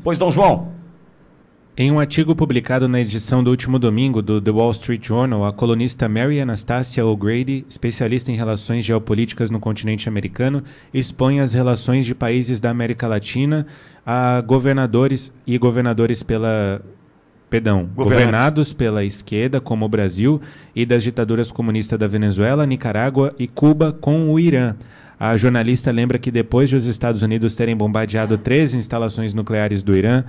Pois não, João? Em um artigo publicado na edição do último domingo do The Wall Street Journal, a colunista Mary Anastasia O'Grady, especialista em relações geopolíticas no continente americano, expõe as relações de países da América Latina a governados pela esquerda, como o Brasil, e das ditaduras comunistas da Venezuela, Nicarágua e Cuba com o Irã. A jornalista lembra que depois de os Estados Unidos terem bombardeado 13 instalações nucleares do Irã,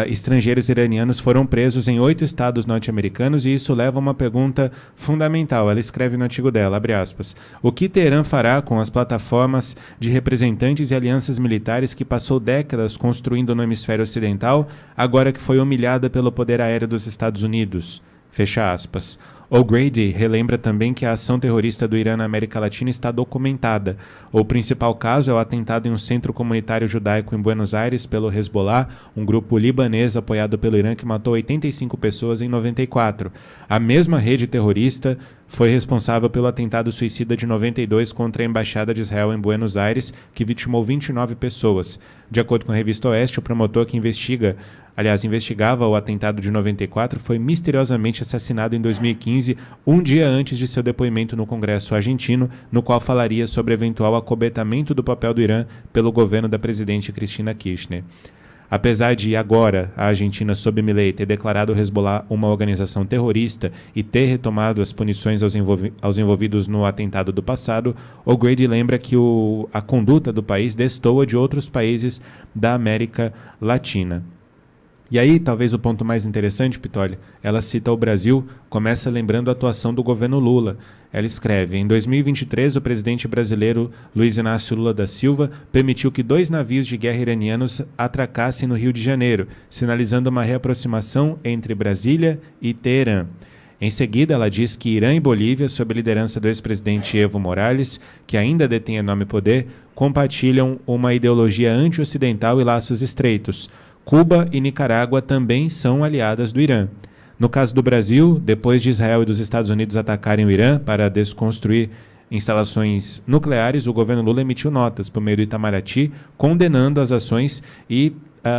estrangeiros iranianos foram presos em 8 estados norte-americanos, e isso leva a uma pergunta fundamental. Ela escreve no artigo dela, abre aspas, o que Teherã fará com as plataformas de representantes e alianças militares que passou décadas construindo no hemisfério ocidental, agora que foi humilhada pelo poder aéreo dos Estados Unidos? Fecha aspas. O'Grady relembra também que a ação terrorista do Irã na América Latina está documentada. O principal caso é o atentado em um centro comunitário judaico em Buenos Aires pelo Hezbollah, um grupo libanês apoiado pelo Irã que matou 85 pessoas em 94. A mesma rede terrorista foi responsável pelo atentado suicida de 92 contra a Embaixada de Israel em Buenos Aires, que vitimou 29 pessoas. De acordo com a revista Oeste, o promotor que investigava o atentado de 94, foi misteriosamente assassinado em 2015, um dia antes de seu depoimento no Congresso argentino, no qual falaria sobre eventual acobertamento do papel do Irã pelo governo da presidente Cristina Kirchner. Apesar de agora a Argentina, sob Milei, ter declarado o Hezbollah uma organização terrorista e ter retomado as punições aos envolvidos no atentado do passado, O'Grady lembra que a conduta do país destoa de outros países da América Latina. E aí, talvez o ponto mais interessante, Pitoli, ela cita o Brasil, começa lembrando a atuação do governo Lula. Ela escreve, em 2023, o presidente brasileiro Luiz Inácio Lula da Silva permitiu que 2 navios de guerra iranianos atracassem no Rio de Janeiro, sinalizando uma reaproximação entre Brasília e Teherã. Em seguida, ela diz que Irã e Bolívia, sob a liderança do ex-presidente Evo Morales, que ainda detém enorme poder, compartilham uma ideologia anti-ocidental e laços estreitos. Cuba e Nicarágua também são aliadas do Irã. No caso do Brasil, depois de Israel e dos Estados Unidos atacarem o Irã para desconstruir instalações nucleares, o governo Lula emitiu notas por meio do Itamaraty, condenando as ações e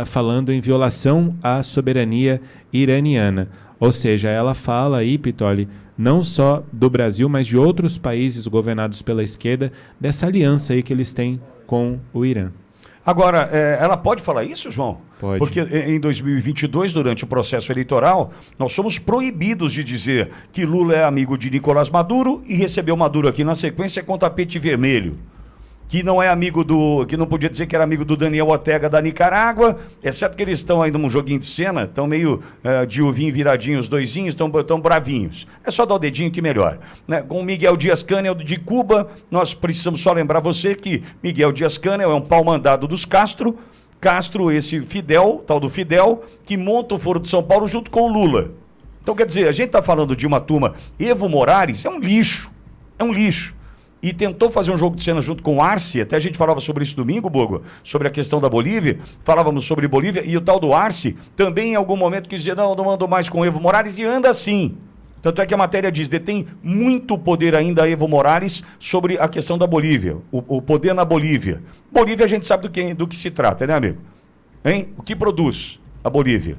falando em violação à soberania iraniana. Ou seja, ela fala aí, Pitoli, não só do Brasil, mas de outros países governados pela esquerda, dessa aliança aí que eles têm com o Irã. Agora, ela pode falar isso, João? Pode. Porque em 2022, durante o processo eleitoral, nós somos proibidos de dizer que Lula é amigo de Nicolás Maduro e recebeu Maduro aqui na sequência com tapete vermelho. Que não é amigo que não podia dizer que era amigo do Daniel Ortega da Nicarágua, exceto que eles estão ainda num joguinho de cena, estão meio de ovinho viradinho, os doisinhos, estão bravinhos. É só dar o dedinho que melhora. Né? Com o Miguel Dias-Canel de Cuba, nós precisamos só lembrar você que Miguel Dias-Canel é um pau-mandado dos Castro, esse Fidel, tal do Fidel, que monta o Foro de São Paulo junto com o Lula. Então, quer dizer, a gente está falando de uma turma, Evo Morales é um lixo, e tentou fazer um jogo de cena junto com o Arce, até a gente falava sobre isso domingo, Bogo, sobre a questão da Bolívia, falávamos sobre Bolívia, e o tal do Arce também em algum momento quis dizer, não ando mais com o Evo Morales, e anda assim. Tanto é que a matéria diz, detém muito poder ainda Evo Morales sobre a questão da Bolívia, o poder na Bolívia. Bolívia a gente sabe do que se trata, né, amigo? Hein? O que produz a Bolívia?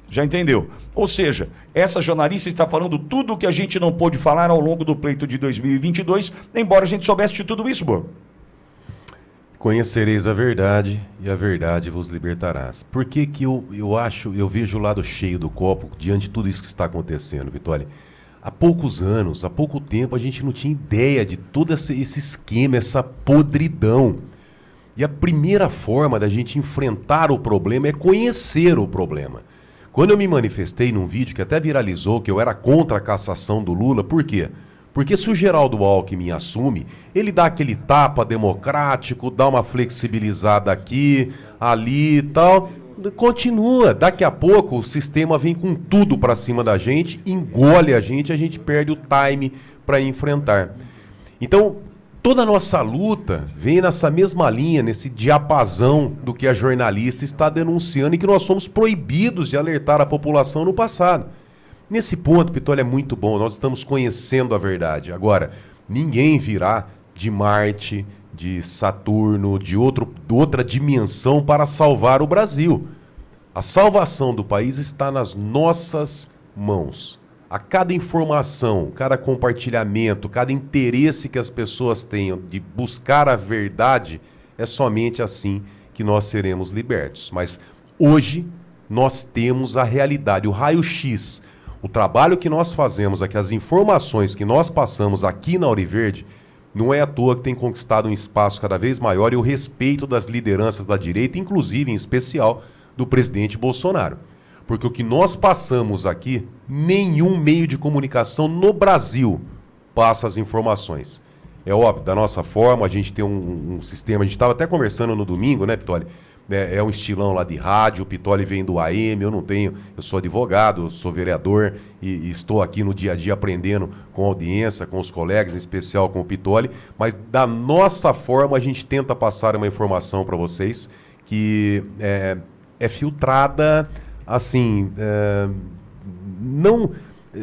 Já entendeu? Ou seja, essa jornalista está falando tudo o que a gente não pôde falar ao longo do pleito de 2022, embora a gente soubesse de tudo isso, Borgo. Conhecereis a verdade e a verdade vos libertarás. Por que que eu vejo o lado cheio do copo diante de tudo isso que está acontecendo, Vitória? Há poucos anos, há pouco tempo, a gente não tinha ideia de todo esse esquema, essa podridão. E a primeira forma da gente enfrentar o problema é conhecer o problema. Quando eu me manifestei num vídeo que até viralizou que eu era contra a cassação do Lula, por quê? Porque se o Geraldo Alckmin assume, ele dá aquele tapa democrático, dá uma flexibilizada aqui, ali e tal, continua. Daqui a pouco o sistema vem com tudo para cima da gente, engole a gente perde o time para enfrentar. Então, toda a nossa luta vem nessa mesma linha, nesse diapasão do que a jornalista está denunciando e que nós somos proibidos de alertar a população no passado. Nesse ponto, Pitoli, é muito bom, nós estamos conhecendo a verdade. Agora, ninguém virá de Marte, de Saturno, de outra dimensão para salvar o Brasil. A salvação do país está nas nossas mãos. A cada informação, cada compartilhamento, cada interesse que as pessoas tenham de buscar a verdade, é somente assim que nós seremos libertos. Mas hoje nós temos a realidade, o raio-x, o trabalho que nós fazemos aqui, as informações que nós passamos aqui na Auriverde, não é à toa que tem conquistado um espaço cada vez maior e o respeito das lideranças da direita, inclusive, em especial, do presidente Bolsonaro. Porque o que nós passamos aqui, nenhum meio de comunicação no Brasil passa as informações. É óbvio, da nossa forma, a gente tem um sistema, a gente estava até conversando no domingo, né, Pitoli? É um estilão lá de rádio, o Pitoli vem do AM, eu não tenho, eu sou advogado, eu sou vereador e estou aqui no dia a dia aprendendo com a audiência, com os colegas, em especial com o Pitoli, mas da nossa forma a gente tenta passar uma informação para vocês que é filtrada, assim, não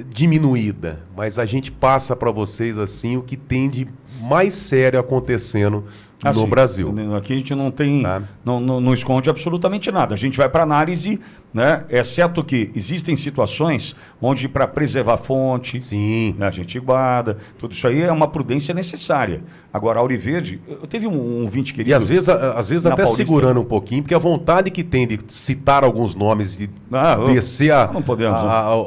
diminuída, mas a gente passa para vocês assim o que tem de mais sério acontecendo no Brasil. Aqui a gente não tem, não esconde absolutamente nada. A gente vai para análise, né? Exceto que existem situações onde, para preservar a fonte, sim, né, a gente guarda. Tudo isso aí é uma prudência necessária. Agora, a Auriverde, eu teve um ouvinte querido. E às vezes até Paulista, segurando um pouquinho, porque a vontade que tem de citar alguns nomes e descer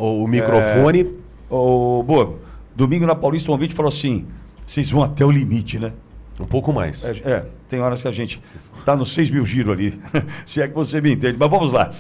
o microfone. Boa, domingo na Paulista, um ouvinte falou assim: vocês vão até o limite, né? Um pouco mais. Tem horas que a gente está nos 6 mil giros ali, se é que você me entende. Mas vamos lá.